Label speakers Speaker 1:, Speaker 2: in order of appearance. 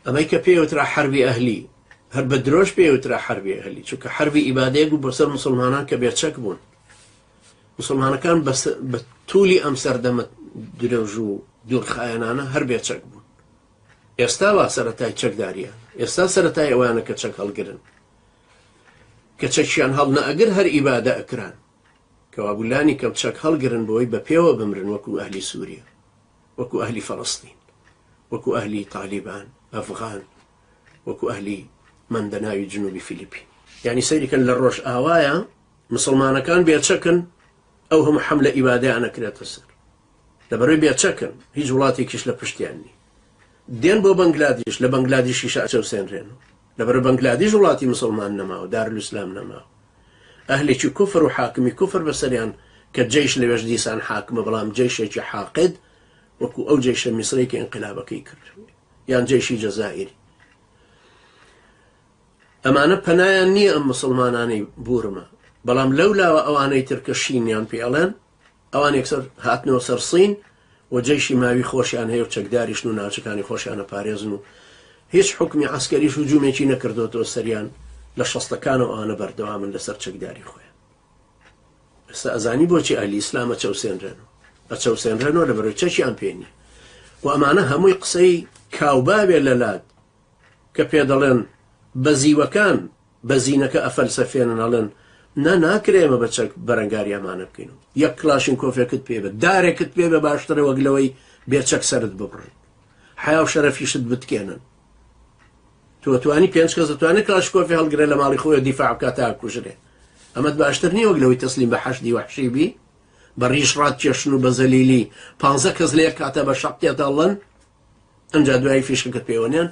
Speaker 1: ئەمەی کە پێوترا حربی ئەهلی هەر بە درۆژ پێوترا حربی ئەهلی چونکە حربی ئیبادەیەک بوو بەسەر مسلمانان کە بێچەک بوون. مسلمانەکان بە توولی ئەم سەردەمە درێژ و دوورخایەنانە هەر بێچەک بوون. ئێستا وا سەرەتای چەکداریان، ئێستا سەرەتای ئەوانە کە چەک هەڵگرن کە چەکیان هەڵ نەئەگر هەر ئیبادە ئەکران کەوابولانی کەم چەک هەڵگرن بۆی بە پێوە بمرن وەکو ئەهلی سووریا، وەکو ئەهلی فەڵەستین، وەکو ئەهلی تالیبان، ئەفغان، وەکو ئەهلی مەندەناوی جنوبی فیلیپین. یعنی سەیریکەن لە ڕۆژ ئاوایە مسلمانەکان بێچەکن ئەو هەموو حەملە ئیبادەیان ئەکرێتە سەر لەبەرەوەی بێچەکن هیچ وڵاتێکیش لە پشتیان نی. دێن بۆ بەنگلادیش، لە بەنگلادیشیش ئەچەوسێنرێنەوە لەبەرە بەنگلادیش وڵاتی مسلمان نەماوە، دارالئیسلام نەماوە. ئەهلێکی کوفر و حاکمی کوفر بەسەریان کە جەیش لەوێش دیسان حاکمە بەڵام جەیشێکی حاقد وەکو ئەو جەیشە میسری کە ئینقلابەکەی کرد یان جەیشی جەزائیری. ئەمانە پەنایان نییە ئەم مسلمانانەی بورمە، بەڵام لەولاوە ئەوانەی ترکە شینیان پێڵێن ئەوان یەکسەر هاتنەوە سەر سین و جەیشی ماوی خۆشیان هەیە و چەکداریشن و ناوچەکانی خۆشیانە پارێزن و هیچ حکمی عسکەریش هجوومێکی نەکردوەوە سەریان لە شەستەکانەوە ئەوانە بەردەوامن لەسەر چەکداری خۆیان. ئێستا ئەزانی بۆچی ئەهلی ئیسلام ئەچەوسێنرێنەوە لەبەرەوەی چەکیان پێ نییە. و ئەمانە هەمووی قسەی کاوبابێ لە لات کە پێ دەڵێن بەزیوەکان بەزینەکە ئەفەلسەفێنن ئەڵێن ناکرێمە بە چەک بەرەنگاری ئەمانە بکەین و یەک کلاشین کۆفێکت پێ بە دارێکت پێ بە باشترە وەک لەوەی بێچەک سەرت ببڕن حیا و شەرەفیشت بتکێنن. تۆ توانی 5 کەس دەتوانێت کلاش کۆفی هەڵگرێت لە ماڵی خۆی دیفاع بکات تا کوژرێ. ئەمەت باشتر نییە وەک لەوەی تەسلیم بە حەشدی وەحشی بی بە ڕیش ڕاتکێشن و بە زەلیلی 15 کەس لێ کاتە بە شەق تێدەڵن ئەنجا دوای فیشکەکەت پێوەنێن